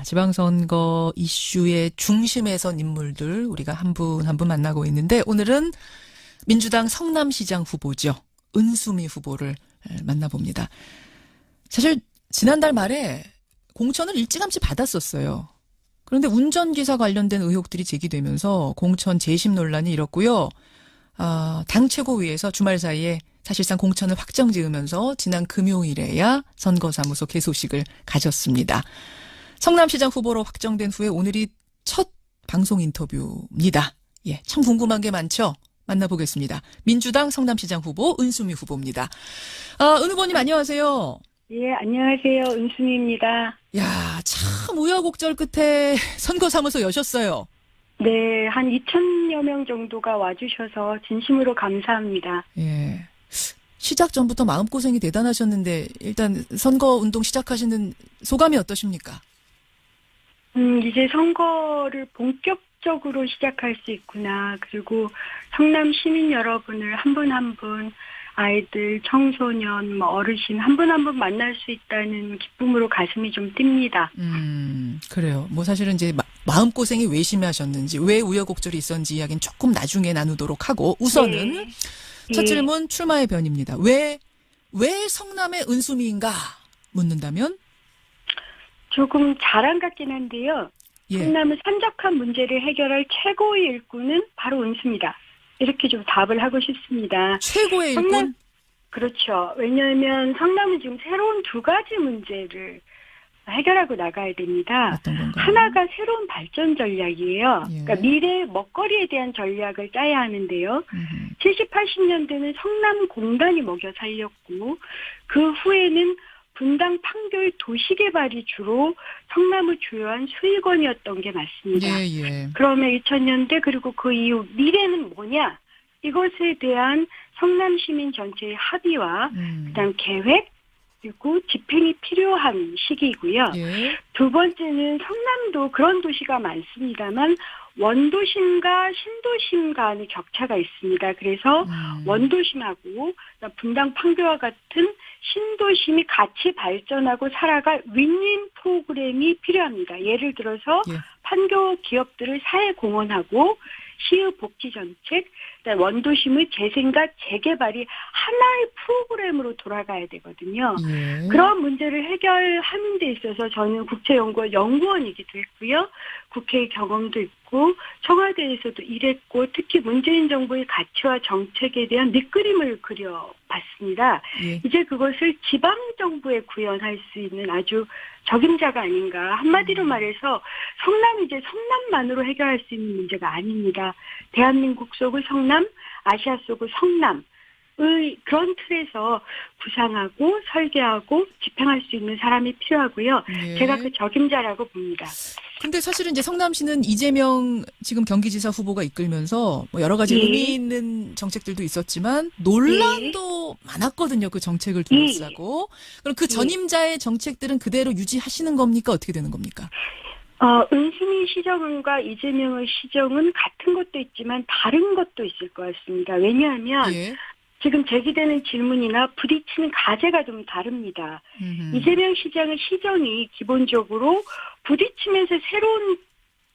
지방선거 이슈의 중심에 선 인물들 우리가 한 분 한 분 만나고 있는데 오늘은 민주당 성남시장 후보죠. 은수미 후보를 만나봅니다. 사실 지난달 말에 공천을 일찌감치 받았었어요. 그런데 운전기사 관련된 의혹들이 제기되면서 공천 재심 논란이 일었고요. 당 최고위에서 주말 사이에 사실상 공천을 확정지으면서 지난 금요일에야 선거사무소 개소식을 가졌습니다. 성남시장 후보로 확정된 후에 오늘이 첫 방송 인터뷰입니다. 예, 참 궁금한 게 많죠? 만나보겠습니다. 민주당 성남시장 후보 은수미 후보입니다. 은 후보님 안녕하세요. 예, 안녕하세요. 은수미입니다. 야, 참 우여곡절 끝에 선거사무소 여셨어요. 네, 한 2,000여 명 정도가 와주셔서 진심으로 감사합니다. 예. 시작 전부터 마음고생이 대단하셨는데 일단 선거운동 시작하시는 소감이 어떠십니까? 이제 선거를 본격적으로 시작할 수 있구나. 그리고 성남 시민 여러분을 한 분 한 분, 아이들, 청소년, 어르신 한 분 한 분 만날 수 있다는 기쁨으로 가슴이 좀 뜁니다. 그래요. 뭐 사실은 이제 마음고생이 왜 심하셨는지, 왜 우여곡절이 있었는지 이야기는 조금 나중에 나누도록 하고 우선은 네. 첫 질문 출마의 변입니다. 왜 성남의 은수미인가 묻는다면? 조금 자랑 같긴 한데요. 예. 성남은 산적한 문제를 해결할 최고의 일꾼은 바로 은수입니다. 이렇게 좀 답을 하고 싶습니다. 최고의 일꾼? 그렇죠. 왜냐하면 성남은 지금 새로운 두 가지 문제를 해결하고 나가야 됩니다. 어떤 건가요? 하나가 새로운 발전 전략이에요. 예. 그러니까 미래 먹거리에 대한 전략을 짜야 하는데요. 70, 80년대는 성남 공단이 먹여 살렸고 그 후에는 분당 판교의 도시개발이 주로 성남의 주요한 수익원이었던 게 맞습니다. 예. 그러면 2000년대 그리고 그 이후 미래는 뭐냐? 이것에 대한 성남 시민 전체의 합의와 그다음 계획 그리고 집행이 필요한 시기이고요. 예. 두 번째는 성남도 그런 도시가 많습니다만 원도심과 신도심 간의 격차가 있습니다. 그래서 원도심하고 분당 판교와 같은 신도심이 같이 발전하고 살아갈 윈윈 프로그램이 필요합니다. 예를 들어서 예. 판교 기업들을 사회 공헌하고 시의 복지 정책, 원도심의 재생과 재개발이 하나의 프로그램으로 돌아가야 되거든요. 예. 그런 문제를 해결하는 데 있어서 저는 국제연구원 연구원이기도 했고요. 국회 경험도 있고 청와대에서도 일했고 특히 문재인 정부의 가치와 정책에 대한 밑그림을 그려봤습니다. 예. 이제 그것을 지방정부에 구현할 수 있는 아주 적임자가 아닌가. 한마디로 말해서 성남이 이제 성남만으로 해결할 수 있는 문제가 아닙니다. 대한민국 속의 성남, 아시아 속의 성남의 그런 틀에서 구상하고 설계하고 집행할 수 있는 사람이 필요하고요. 예. 제가 그 적임자라고 봅니다. 근데 사실은 이제 성남시는 이재명 지금 경기지사 후보가 이끌면서 뭐 여러 가지 예. 의미 있는 정책들도 있었지만 논란도 많았거든요. 그 정책을 둘러싸고. 그럼 그 전임자의 정책들은 그대로 유지하시는 겁니까? 어떻게 되는 겁니까? 은수미 시정과 이재명의 시정은 같은 것도 있지만 다른 것도 있을 것 같습니다. 왜냐하면 예. 지금 제기되는 질문이나 부딪히는 가제가 좀 다릅니다. 이재명 시장의 시정이 기본적으로 부딪히면서 새로운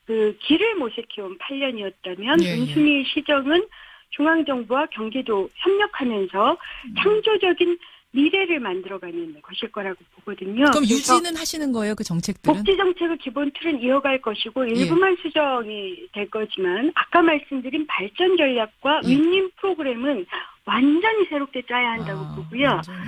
그 길을 모색해온 8년이었다면 예. 은수미의 시정은 중앙정부와 경기도 협력하면서 창조적인 미래를 만들어가는 것일 거라고 보거든요. 그럼 유지는 하시는 거예요, 그 정책들은? 복지 정책의 기본 틀은 이어갈 것이고 일부만 수정이 될 거지만 아까 말씀드린 발전 전략과 윈윈 프로그램은 완전히 새롭게 짜야 한다고 보고요. 완전히.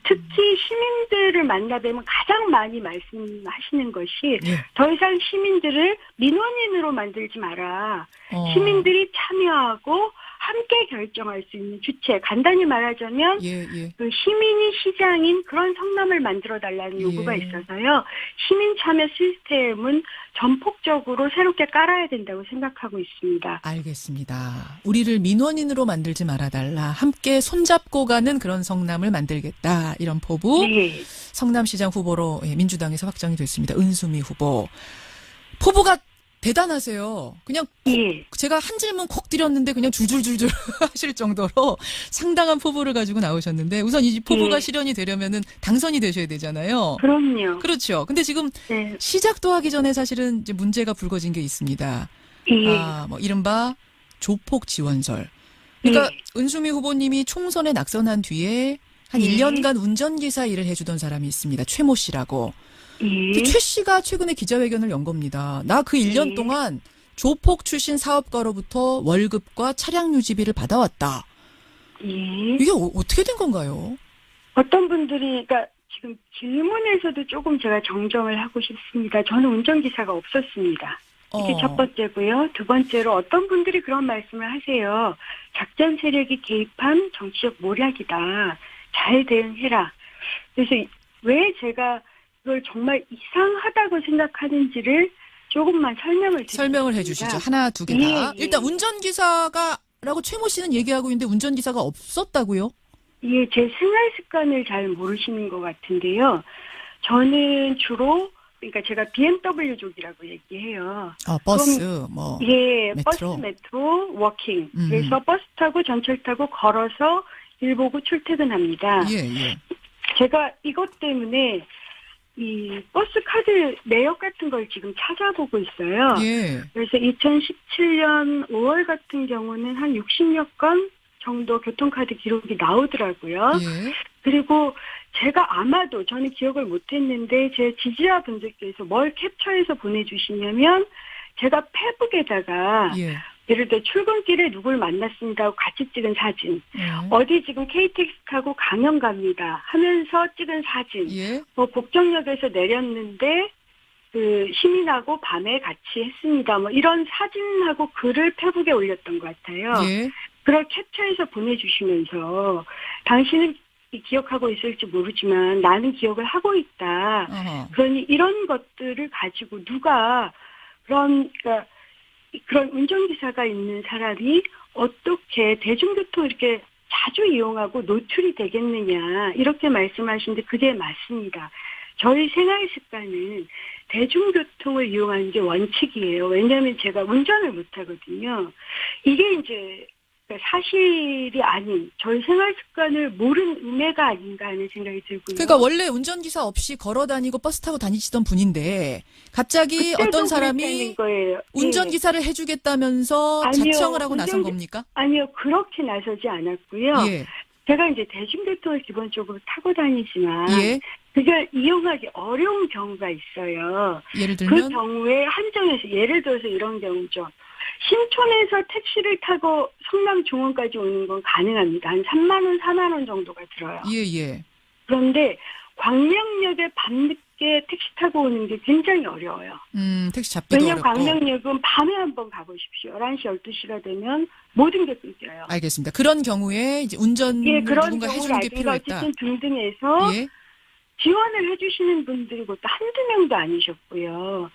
특히 시민들을 만나뵈면 가장 많이 말씀하시는 것이 예. 더 이상 시민들을 민원인으로 만들지 마라. 시민들이 참여하고 함께 결정할 수 있는 주체. 간단히 말하자면 예. 그 시민이 시장인 그런 성남을 만들어달라는 요구가 있어서요. 시민 참여 시스템은 전폭적으로 새롭게 깔아야 된다고 생각하고 있습니다. 알겠습니다. 우리를 민원인으로 만들지 말아달라. 함께 손잡고 가는 그런 성남을 만들겠다. 이런 포부. 네. 성남시장 후보로 민주당에서 확정이 됐습니다. 은수미 후보. 포부가 대단하세요. 그냥 예. 제가 한 질문 콕 드렸는데 그냥 줄줄줄줄 하실 정도로 상당한 포부를 가지고 나오셨는데 우선 이 포부가 예. 실현이 되려면은 당선이 되셔야 되잖아요. 그럼요. 그렇죠. 근데 지금 네. 시작도 하기 전에 사실은 이제 문제가 불거진 게 있습니다. 예. 뭐 이른바 조폭 지원설. 그러니까 예. 은수미 후보님이 총선에 낙선한 뒤에 한 예. 1년간 운전기사 일을 해주던 사람이 있습니다. 최모 씨라고. 예. 최 씨가 최근에 기자회견을 연 겁니다. 나 그 1년 예. 동안 조폭 출신 사업가로부터 월급과 차량 유지비를 받아왔다. 예. 이게 어떻게 된 건가요? 어떤 분들이, 그러니까 지금 질문에서도 조금 제가 정정을 하고 싶습니다. 저는 운전기사가 없었습니다. 이게 첫 번째고요. 두 번째로 어떤 분들이 그런 말씀을 하세요. 작전 세력이 개입한 정치적 모략이다. 잘 대응해라. 그래서 왜 제가 그걸 정말 이상하다고 생각하는지를 조금만 설명을 해 주시죠. 하나, 두 개 다. 예. 일단 운전기사라고 최모 씨는 얘기하고 있는데 운전기사가 없었다고요? 예, 제 생활 습관을 잘 모르시는 것 같은데요. 저는 주로, 그러니까 제가 BMW족이라고 얘기해요. 버스, 예, 메트로. 버스, 메트로, 워킹. 그래서 버스 타고 전철 타고 걸어서 일 보고 출퇴근합니다. 예. 제가 이것 때문에 이 버스 카드 내역 같은 걸 지금 찾아보고 있어요. 예. 그래서 2017년 5월 같은 경우는 한 60여 건 정도 교통카드 기록이 나오더라고요. 예. 그리고 제가 아마도 저는 기억을 못했는데 제 지지자분들께서 뭘 캡처해서 보내주시냐면 제가 페북에다가 예. 예를 들어 출근길에 누굴 만났습니다 하고 같이 찍은 사진, 어디 지금 KTX 타고 강연 갑니다 하면서 찍은 사진, 예. 뭐 복정역에서 내렸는데 그 시민하고 밤에 같이 했습니다. 뭐 이런 사진하고 글을 페북에 올렸던 것 같아요. 예. 그걸 캡처해서 보내주시면서 당신은 기억하고 있을지 모르지만 나는 기억을 하고 있다. 어허. 그러니 이런 것들을 가지고 누가 그러니까 그런 운전기사가 있는 사람이 어떻게 대중교통을 이렇게 자주 이용하고 노출이 되겠느냐 이렇게 말씀하시는데 그게 맞습니다. 저희 생활 습관은 대중교통을 이용하는 게 원칙이에요. 왜냐하면 제가 운전을 못하거든요. 이게 이제 사실이 아닌 저희 생활 습관을 모른 음해가 아닌가 하는 생각이 들고요. 그러니까 원래 운전기사 없이 걸어 다니고 버스 타고 다니시던 분인데 갑자기 어떤 사람이 거예요. 운전기사를 해주겠다면서 아니요, 자청을 하고 나선 겁니까? 아니요. 그렇게 나서지 않았고요. 예. 제가 이제 대중교통을 기본적으로 타고 다니지만 예. 그걸 이용하기 어려운 경우가 있어요. 예를 그 들면 경우에 한정해서 예를 들어서 이런 경우죠. 신촌에서 택시를 타고 성남 중원까지 오는 건 가능합니다. 한 3만 원, 4만 원 정도가 들어요. 예. 그런데 광명역에 밤늦게 택시 타고 오는 게 굉장히 어려워요. 택시 잡기도 왜냐하면 어렵고. 광명역은 밤에 한번 가보십시오. 11시, 12시가 되면 모든 게 끊겨요. 알겠습니다. 그런 경우에 이제 운전을 그런 누군가 경우를 해주는 게 알든가 필요했다. 어쨌든 등등해서 예. 지원을 해주시는 분들이 그것도 한두 명도 아니셨고요.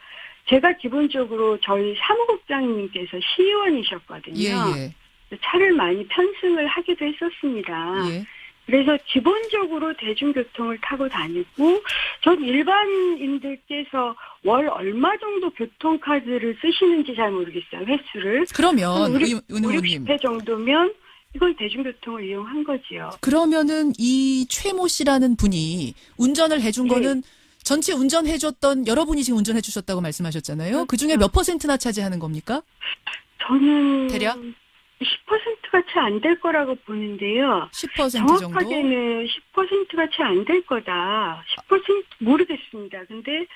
제가 기본적으로 저희 사무국장님께서 시의원이셨거든요. 예. 차를 많이 편승을 하기도 했었습니다. 예. 그래서 기본적으로 대중교통을 타고 다니고 전 일반인들께서 월 얼마 정도 교통카드를 쓰시는지 잘 모르겠어요. 횟수를. 그러면 은 5, 의원님 60회 정도면 이건 대중교통을 이용한 거지요. 그러면은 이 최모 씨라는 분이 운전을 해준 네. 거는 전체 운전해줬던 여러분이 지금 운전해 주셨다고 말씀하셨잖아요. 그중에 몇 퍼센트나 차지하는 겁니까? 저는 대략? 10%가 채 안 될 거라고 보는데요. 10% 정도? 정확하게는 10%가 채 안 될 거다. 10% 모르겠습니다. 근데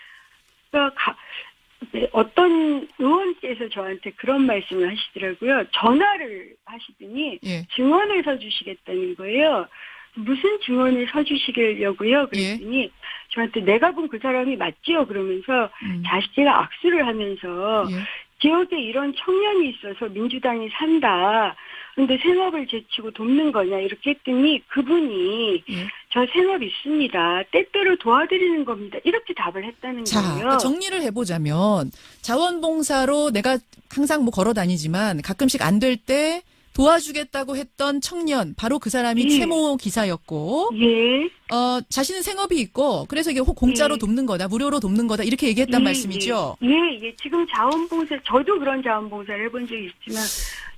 어떤 의원께서 저한테 그런 말씀을 하시더라고요. 전화를 하시더니 예. 증언을 서주시겠다는 거예요. 무슨 증언을 서주시려고요? 그랬더니 저한테 내가 본 그 사람이 맞지요? 그러면서 자식이가 악수를 하면서 예. 지역에 이런 청년이 있어서 민주당이 산다. 근데 생업을 제치고 돕는 거냐 이렇게 했더니 그분이 예. 저 생업 있습니다. 때때로 도와드리는 겁니다. 이렇게 답을 했다는 자, 거예요. 그러니까 정리를 해보자면 자원봉사로 내가 항상 뭐 걸어 다니지만 가끔씩 안 될 때 도와주겠다고 했던 청년, 바로 그 사람이 예. 채모 기사였고, 예. 자신은 생업이 있고, 그래서 이게 공짜로 예. 돕는 거다, 무료로 돕는 거다, 이렇게 얘기했단 예, 말씀이죠? 예. 지금 자원봉사, 저도 그런 자원봉사를 해본 적이 있지만,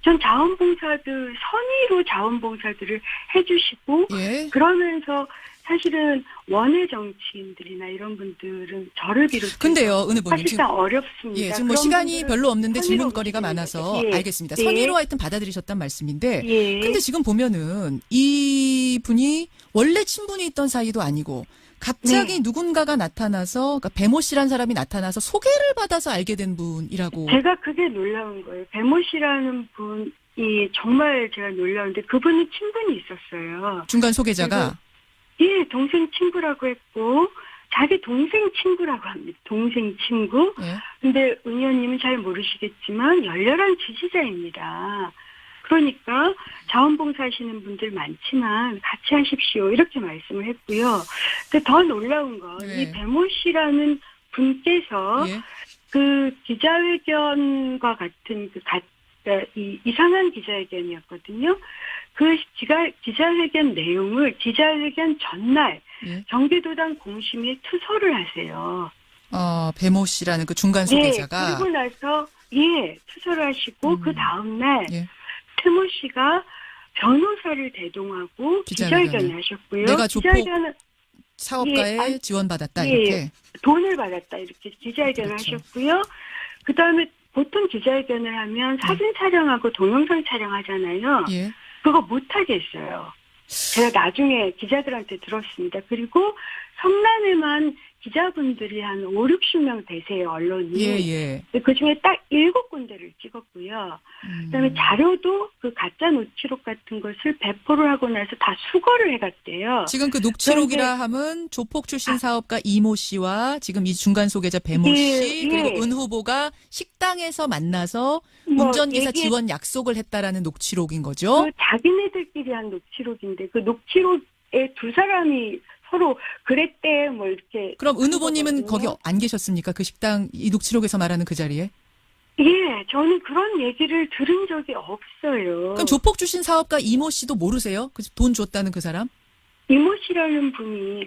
전 자원봉사들, 선의로 자원봉사들을 해주시고, 예. 그러면서 사실은 원외 정치인들이나 이런 분들은 저를 비롯해서 근데요, 은 후보님. 사실상 어렵습니다. 예, 지금 뭐 그런 시간이 분들은 별로 없는데 선의로 질문거리가 보시는 많아서 거죠. 예. 알겠습니다. 예. 선의로 하여튼 받아들이셨단 말씀인데, 예. 근데 지금 보면은 이 분이 원래 친분이 있던 사이도 아니고, 갑자기 네. 누군가가 나타나서, 그러니까 배모 씨라는 사람이 나타나서 소개를 받아서 알게 된 분이라고. 제가 그게 놀라운 거예요. 배모 씨라는 분이 정말 제가 놀라운데 그분은 친분이 있었어요. 중간 소개자가. 예, 동생 친구라고 했고 자기 동생 친구라고 합니다. 동생 친구. 예. 근데 은 의원님은 잘 모르시겠지만 열렬한 지지자입니다. 그러니까 자원봉사하시는 분들 많지만 같이 하십시오. 이렇게 말씀을 했고요. 근데 더 놀라운 건 이 네. 배모 씨라는 분께서 예. 그 기자회견과 같은 이 이상한 기자회견이었거든요. 그 기자회견 내용을 기자회견 전날 예. 경기도당 공심위에 투서를 하세요. 배모 씨라는 그 중간 소개자가. 네, 그리고 나서 투서를 하시고 그 다음 날 예. 태모 씨가 변호사를 대동하고 기자회견을 하셨고요. 내가 조폭 기자회견은 사업가에 지원받았다, 예. 이렇게. 돈을 받았다 이렇게 기자회견을 그렇죠. 하셨고요. 그다음에 보통 기자회견을 하면 사진 촬영하고 동영상 촬영하잖아요. 예. 그거 못하게 했어요. 제가 나중에 기자들한테 들었습니다. 그리고 성남에만 기자분들이 한 5, 60명 되세요, 언론이. 예. 그중에 딱 7군데를 찍었고요. 그다음에 자료도 그 가짜 녹취록 같은 것을 배포를 하고 나서 다 수거를 해갔대요. 지금 그 녹취록이라 함은 조폭 출신 사업가 이모 씨와 지금 이 중간 소개자 배모 예, 씨, 그리고 예. 은 후보가 식당에서 만나서 뭐 운전기사 지원 약속을 했다라는 녹취록인 거죠? 그 자기네들끼리 한 녹취록인데 그 녹취록에 두 사람이 서로 그랬대 뭐 이렇게. 그럼 은 후보님은 거거든요. 거기 안 계셨습니까? 그 식당 이 녹취록에서 말하는 그 자리에? 예, 저는 그런 얘기를 들은 적이 없어요. 그럼 조폭 출신 사업가 이모 씨도 모르세요? 그 돈 줬다는 그 사람? 이모 씨라는 분이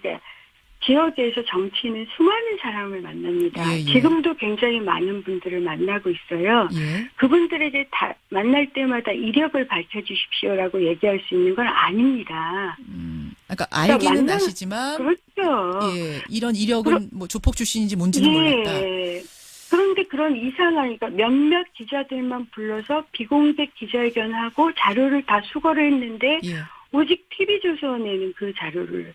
지역에서 정치인은 수많은 사람을 만납니다. 예. 지금도 굉장히 많은 분들을 만나고 있어요. 예. 그분들에게 다 만날 때마다 이력을 밝혀주십시오라고 얘기할 수 있는 건 아닙니다. 그러니까 알기는 만나는- 아시지만 그렇죠. 예, 이런 이력은 뭐 조폭 출신인지 뭔지는 몰랐다. 예. 그런데 그런 이상하니까 몇몇 기자들만 불러서 비공개 기자회견하고 자료를 다 수거를 했는데 예. 오직 TV조선에는 그 자료를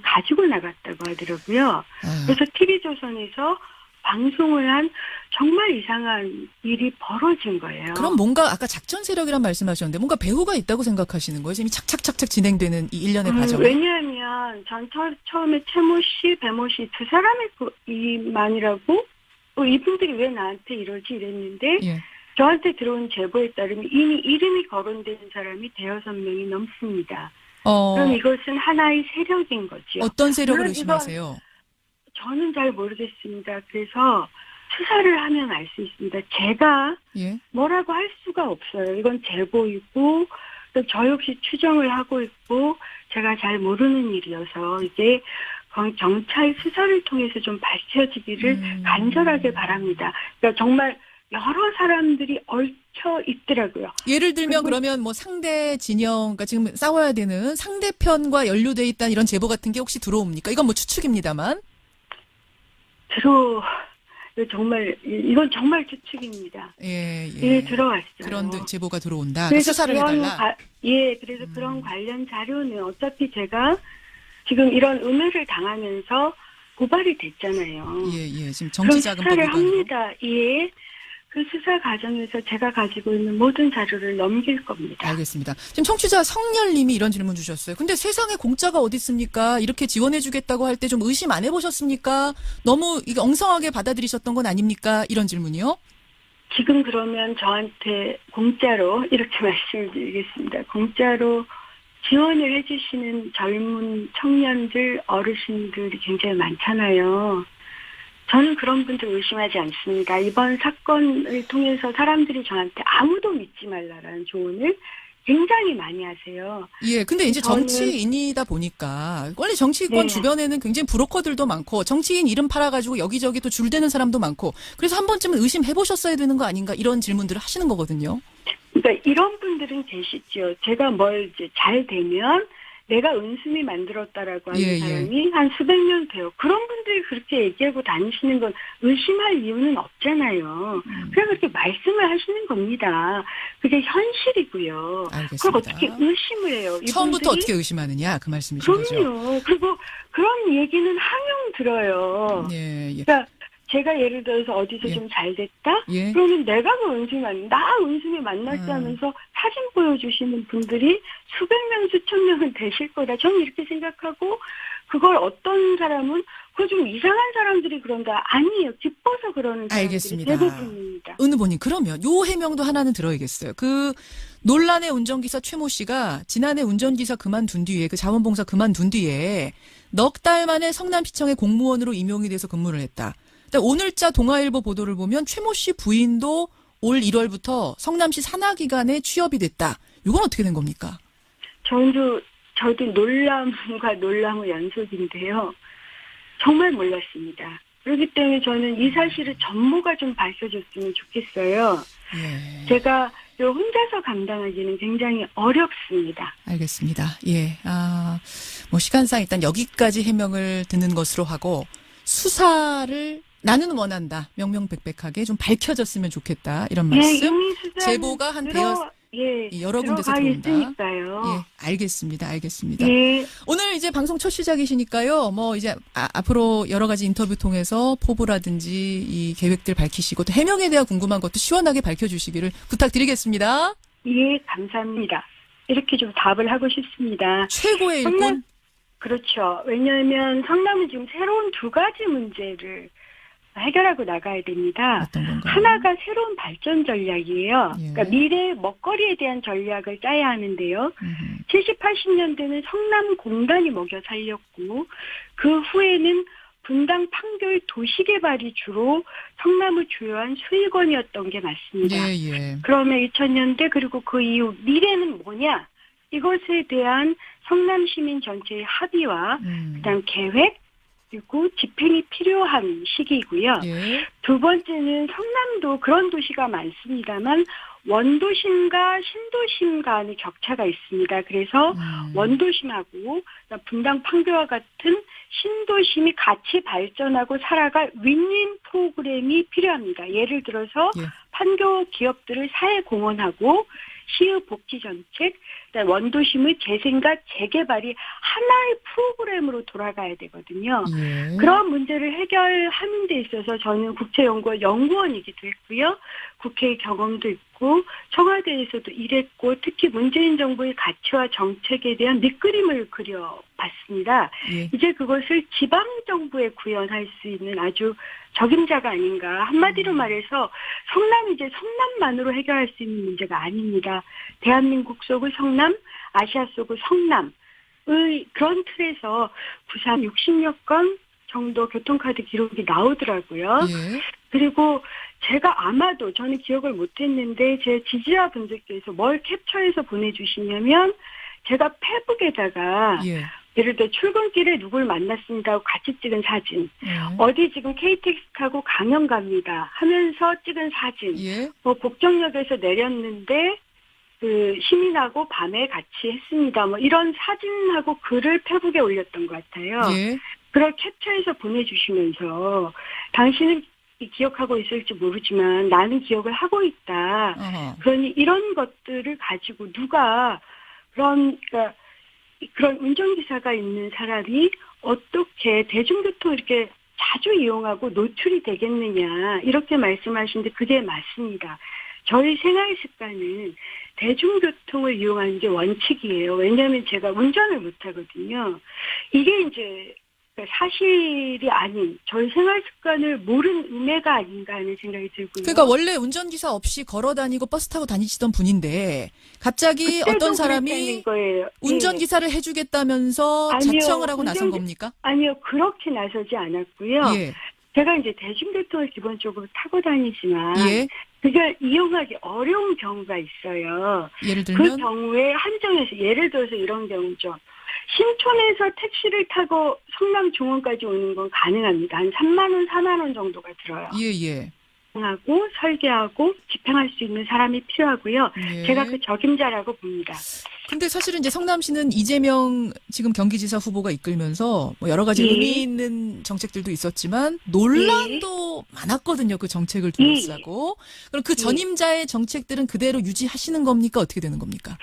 가지고 나갔다고 하더라고요. 아, 그래서 TV조선에서 방송을 한 정말 이상한 일이 벌어진 거예요. 그럼 뭔가 아까 작전 세력이란 말씀하셨는데 뭔가 배후가 있다고 생각하시는 거예요? 지금 착착착착 진행되는 이 일련의 과정에. 왜냐하면 전 처음에 채모 씨, 배모 씨 두 사람의 이만이라고 이분들이 왜 나한테 이러지 이랬는데 예. 저한테 들어온 제보에 따르면 이미 이름이 거론된 사람이 5-6명이 넘습니다. 그럼 이것은 하나의 세력인 거죠. 어떤 세력을 물론 의심하세요? 저는 잘 모르겠습니다. 그래서 수사를 하면 알 수 있습니다. 제가 예. 뭐라고 할 수가 없어요. 이건 제보이고 또 저 역시 추정을 하고 있고 제가 잘 모르는 일이어서 이게 경찰 수사를 통해서 좀 밝혀지기를 간절하게 바랍니다. 그러니까 정말 여러 사람들이 얽혀 있더라고요. 예를 들면 그러면 뭐 상대 진영, 그러니까 지금 싸워야 되는 상대편과 연루돼 있다는 이런 제보 같은 게 혹시 들어옵니까? 이건 뭐 추측입니다만. 이건 정말 추측입니다. 예. 들어왔어요. 그런 제보가 들어온다. 그래서 수사를 해달라. 그래서 그런 관련 자료는 어차피 제가 지금 이런 음해를 당하면서 고발이 됐잖아요. 예. 지금 그럼 정치자금법 수사를 위반으로. 합니다. 예. 그 수사 과정에서 제가 가지고 있는 모든 자료를 넘길 겁니다. 알겠습니다. 지금 청취자 성열님이 이런 질문 주셨어요. 근데 세상에 공짜가 어디 있습니까? 이렇게 지원해주겠다고 할 때 좀 의심 안 해보셨습니까? 너무 이게 엉성하게 받아들이셨던 건 아닙니까? 이런 질문이요. 지금 그러면 저한테 공짜로 이렇게 말씀드리겠습니다. 공짜로 지원을 해주시는 젊은 청년들, 어르신들이 굉장히 많잖아요. 저는 그런 분들 의심하지 않습니다. 이번 사건을 통해서 사람들이 저한테 아무도 믿지 말라라는 조언을 굉장히 많이 하세요. 예, 근데 이제 저는 정치인이다 보니까 원래 정치권 네. 주변에는 굉장히 브로커들도 많고 정치인 이름 팔아가지고 여기저기 또 줄대는 사람도 많고 그래서 한 번쯤은 의심해보셨어야 되는 거 아닌가 이런 질문들을 하시는 거거든요. 그러니까 이런 분들은 계시죠. 제가 뭘 이제 잘 되면 내가 은수미 만들었다라고 하는 예, 사람이 한 수백 명 돼요. 그런 분들이 그렇게 얘기하고 다니시는 건 의심할 이유는 없잖아요. 그냥 그렇게 말씀을 하시는 겁니다. 그게 현실이고요. 알겠습니다. 그걸 어떻게 의심을 해요? 처음부터 이분들이? 어떻게 의심하느냐 그 말씀이신 거죠. 그럼요. 그리고 그런 얘기는 항용 들어요. 예, 예. 그러니까 제가 예를 들어서 어디서 예. 좀 잘 됐다? 예. 그러면 내가 그 은수미 만났지 하면서 사진 보여주시는 분들이 수백 명, 수천 명은 되실 거다. 저는 이렇게 생각하고 그걸 어떤 사람은 그거 좀 이상한 사람들이 그런다. 아니에요. 기뻐서 그러는 사람들이 알겠습니다. 대부분입니다. 은 후보님 그러면 요 해명도 하나는 들어야겠어요. 그 논란의 운전기사 최모 씨가 지난해 운전기사 그만둔 뒤에 그 자원봉사 그만둔 뒤에 넉 달 만에 성남시청의 공무원으로 임용이 돼서 근무를 했다. 근데 오늘자 동아일보 보도를 보면 최모 씨 부인도 올 1월부터 성남시 산하기관에 취업이 됐다. 이건 어떻게 된 겁니까? 저도 놀람과 놀람의 연속인데요. 정말 몰랐습니다. 그렇기 때문에 저는 이 사실을 전모가 좀 밝혀졌으면 좋겠어요. 예. 제가 혼자서 감당하기는 굉장히 어렵습니다. 알겠습니다. 예. 뭐 시간상 일단 여기까지 해명을 듣는 것으로 하고 수사를 나는 원한다. 명명백백하게 좀 밝혀졌으면 좋겠다. 이런 말씀. 이미 수사는 제보가 한 여러 군데서 들어가 들어온다. 있으니까요. 예, 알겠습니다. 예. 오늘 이제 방송 첫 시작이시니까요. 뭐 이제 앞으로 여러 가지 인터뷰 통해서 포부라든지 이 계획들 밝히시고 또 해명에 대한 궁금한 것도 시원하게 밝혀주시기를 부탁드리겠습니다. 예, 감사합니다. 이렇게 좀 답을 하고 싶습니다. 최고의 일꾼. 그렇죠. 왜냐하면 성남은 지금 새로운 두 가지 문제를 해결하고 나가야 됩니다. 어떤 건가요? 하나가 새로운 발전 전략이에요. 예. 그러니까 미래 먹거리에 대한 전략을 짜야 하는데요. 70, 80년대는 성남 공단이 먹여 살렸고 그 후에는 분당 판교의 도시개발이 주로 성남의 주요한 수익원이었던 게 맞습니다. 예. 그러면 2000년대 그리고 그 이후 미래는 뭐냐? 이것에 대한 성남 시민 전체의 합의와 그다음 계획 그리고 집행이 필요한 시기이고요. 예. 두 번째는 성남도 그런 도시가 많습니다만 원도심과 신도심 간의 격차가 있습니다. 그래서 원도심하고 분당 판교와 같은 신도심이 같이 발전하고 살아갈 윈윈 프로그램이 필요합니다. 예를 들어서 예. 판교 기업들을 사회 공헌하고 시의 복지 정책, 원도심의 재생과 재개발이 하나의 프로그램으로 돌아가야 되거든요. 예. 그런 문제를 해결하는 데 있어서 저는 국제연구원 연구원이기도 했고요. 국회의 경험도 있고 청와대에서도 일했고 특히 문재인 정부의 가치와 정책에 대한 밑그림을 그려봤습니다. 예. 이제 그것을 지방정부에 구현할 수 있는 아주 적임자가 아닌가. 한마디로 말해서 성남이 이제 성남만으로 해결할 수 있는 문제가 아닙니다. 대한민국 속의 성남, 아시아 속의 성남의 그런 틀에서 부산 60여 건 정도 교통카드 기록이 나오더라고요. 예. 그리고 제가 아마도 저는 기억을 못했는데 제 지지자분들께서 뭘 캡처해서 보내주시냐면 제가 페북에다가 예. 예를 들어 출근길에 누굴 만났습니다 하고 같이 찍은 사진. 어디 지금 KTX 타고 강연 갑니다 하면서 찍은 사진. 예. 뭐 복정역에서 내렸는데 그 시민하고 밤에 같이 했습니다. 뭐 이런 사진하고 글을 페북에 올렸던 것 같아요. 예. 그걸 캡처해서 보내주시면서 당신은 기억하고 있을지 모르지만 나는 기억을 하고 있다. 어허. 그러니 이런 것들을 가지고 누가 그러니까 그런 운전기사가 있는 사람이 어떻게 대중교통을 이렇게 자주 이용하고 노출이 되겠느냐 이렇게 말씀하시는데 그게 맞습니다. 저희 생활 습관은 대중교통을 이용하는 게 원칙이에요. 왜냐하면 제가 운전을 못하거든요. 이게 이제 사실이 아닌 저희 생활 습관을 모르는 음해가 아닌가 하는 생각이 들고요. 그러니까 원래 운전기사 없이 걸어 다니고 버스 타고 다니시던 분인데 갑자기 어떤 사람이 운전기사를 해주겠다면서 아니요, 자청을 하고 나선 겁니까? 아니요. 그렇게 나서지 않았고요. 예. 제가 이제 대중교통을 기본적으로 타고 다니지만 예. 그걸 이용하기 어려운 경우가 있어요. 예를 그 들면 경우에 한정해서 예를 들어서 이런 경우죠. 신촌에서 택시를 타고 성남 중원까지 오는 건 가능합니다. 한 3만 원, 4만 원 정도가 들어요. 예. 하고 설계하고 집행할 수 있는 사람이 필요하고요. 예. 제가 그 적임자라고 봅니다. 근데 사실은 이제 성남시는 이재명 지금 경기지사 후보가 이끌면서 뭐 여러 가지 예. 의미 있는 정책들도 있었지만 논란도 많았거든요. 그 정책을 둘러싸고. 그럼 그 전임자의 정책들은 그대로 유지하시는 겁니까? 어떻게 되는 겁니까?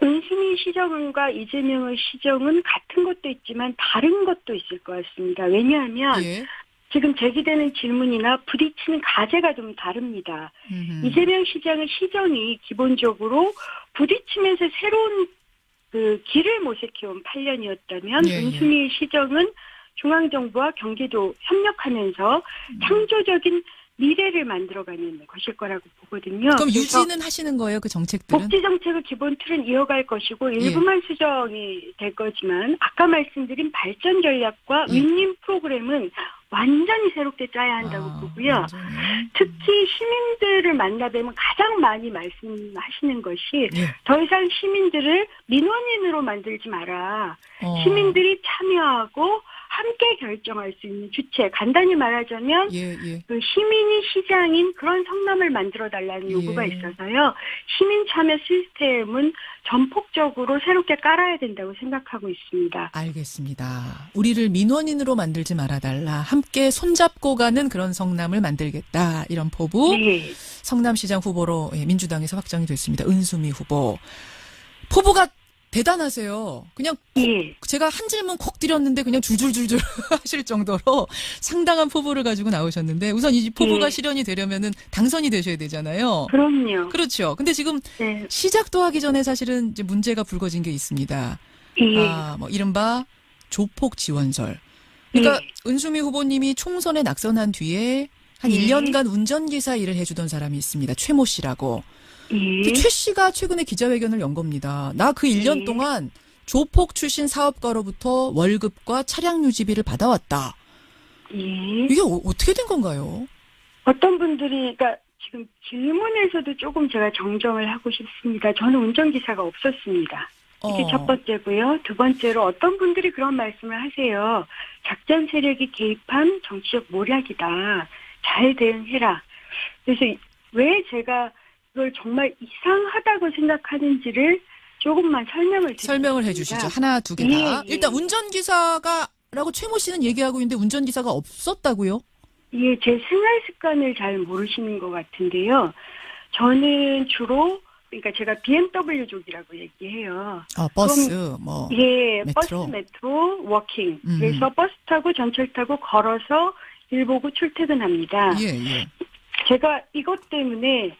은수미 시정과 이재명의 시정은 같은 것도 있지만 다른 것도 있을 것 같습니다. 왜냐하면 예. 지금 제기되는 질문이나 부딪히는 가제가 좀 다릅니다. 이재명 시장의 시정이 기본적으로 부딪히면서 새로운 그 길을 모색해온 8년이었다면 예. 은수미 시정은 중앙정부와 경기도 협력하면서 창조적인 미래를 만들어가는 것일 거라고 보거든요. 그럼 그래서 유지는 하시는 거예요? 그 정책들은? 복지 정책의 기본 틀은 이어갈 것이고 일부만 수정이 될 거지만 아까 말씀드린 발전 전략과 윈윈 프로그램은 완전히 새롭게 짜야 한다고 보고요. 완전히. 특히 시민들을 만나뵈면 가장 많이 말씀하시는 것이 예. 더 이상 시민들을 민원인으로 만들지 마라. 시민들이 참여하고 함께 결정할 수 있는 주체. 간단히 말하자면 예. 그 시민이 시장인 그런 성남을 만들어달라는 요구가 있어서요. 시민 참여 시스템은 전폭적으로 새롭게 깔아야 된다고 생각하고 있습니다. 알겠습니다. 우리를 민원인으로 만들지 말아달라. 함께 손잡고 가는 그런 성남을 만들겠다. 이런 포부. 네. 성남시장 후보로 민주당에서 확정이 됐습니다. 은수미 후보. 포부가 대단하세요. 그냥 예. 제가 한 질문 콕 드렸는데 그냥 줄줄줄줄 하실 정도로 상당한 포부를 가지고 나오셨는데 우선 이 포부가 실현이 되려면은 당선이 되셔야 되잖아요. 그럼요. 그렇죠. 근데 지금 네. 시작도 하기 전에 사실은 이제 문제가 불거진 게 있습니다. 예. 뭐 이른바 조폭 지원설. 그러니까 예. 은수미 후보님이 총선에 낙선한 뒤에 한 1년간 운전기사 일을 해주던 사람이 있습니다. 최모 씨라고. 예. 최 씨가 최근에 기자회견을 연 겁니다. 나 그 1년 동안 조폭 출신 사업가로부터 월급과 차량 유지비를 받아왔다. 예. 이게 어떻게 된 건가요? 어떤 분들이, 그러니까 지금 질문에서도 조금 제가 정정을 하고 싶습니다. 저는 운전기사가 없었습니다. 이게 첫 번째고요. 두 번째로 어떤 분들이 그런 말씀을 하세요. 작전 세력이 개입한 정치적 모략이다. 잘 대응해라. 그래서 왜 제가 그걸 정말 이상하다고 생각하는지를 조금만 설명을 해 주시죠. 하나, 두 개 다. 예. 일단 운전기사라고 최모 씨는 얘기하고 있는데 운전기사가 없었다고요? 예, 제 생활 습관을 잘 모르시는 것 같은데요. 저는 주로 그러니까 제가 BMW족이라고 얘기해요. 버스, 예, 메트로. 버스, 메트로, 워킹. 그래서 버스 타고 전철 타고 걸어서 일 보고 출퇴근합니다. 예. 제가 이것 때문에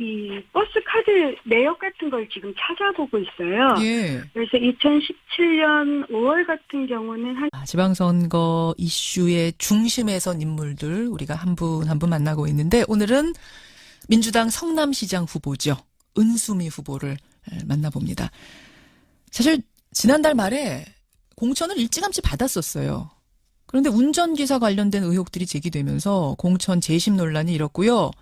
이 버스 카드 내역 같은 걸 지금 찾아보고 있어요. 예. 그래서 2017년 5월 같은 경우는 지방선거 이슈의 중심에 선 인물들 우리가 한 분 한 분 만나고 있는데 오늘은 민주당 성남시장 후보죠. 은수미 후보를 만나봅니다. 사실 지난달 말에 공천을 일찌감치 받았었어요. 그런데 운전기사 관련된 의혹들이 제기되면서 공천 재심 논란이 일었고요.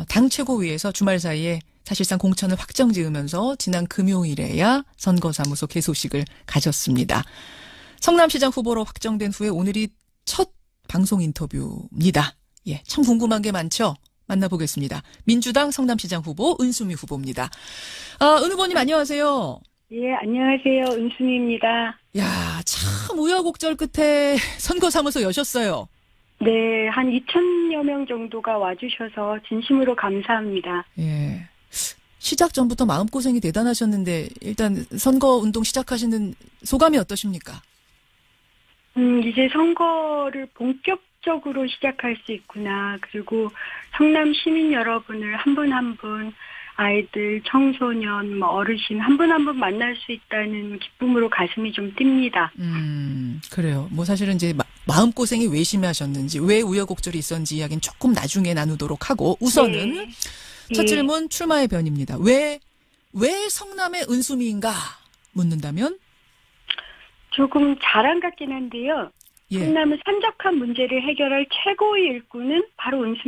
당 최고위에서 주말 사이에 사실상 공천을 확정 지으면서 지난 금요일에야 선거사무소 개소식을 가졌습니다. 성남시장 후보로 확정된 후에 오늘이 첫 방송 인터뷰입니다. 예, 참 궁금한 게 많죠? 만나보겠습니다. 민주당 성남시장 후보 은수미 후보입니다. 은 후보님 안녕하세요. 예, 안녕하세요. 은수미입니다. 야, 참 우여곡절 끝에 선거사무소 여셨어요. 네, 한 2,000여 명 정도가 와주셔서 진심으로 감사합니다. 예. 시작 전부터 마음고생이 대단하셨는데 일단 선거운동 시작하시는 소감이 어떠십니까? 이제 선거를 본격적으로 시작할 수 있구나. 그리고 성남 시민 여러분을 한 분 한 분, 아이들, 청소년, 어르신 한 분 한 분 만날 수 있다는 기쁨으로 가슴이 좀 뜁니다. 그래요. 사실은 이제 마음고생이 왜 심하셨는지, 왜 우여곡절이 있었는지 이야기는 조금 나중에 나누도록 하고, 우선은 네. 첫 질문 출마의 변입니다. 왜 성남의 은수미인가? 묻는다면? 조금 자랑 같긴 한데요. 예. 성남은 산적한 문제를 해결할 최고의 일꾼은 바로 은수미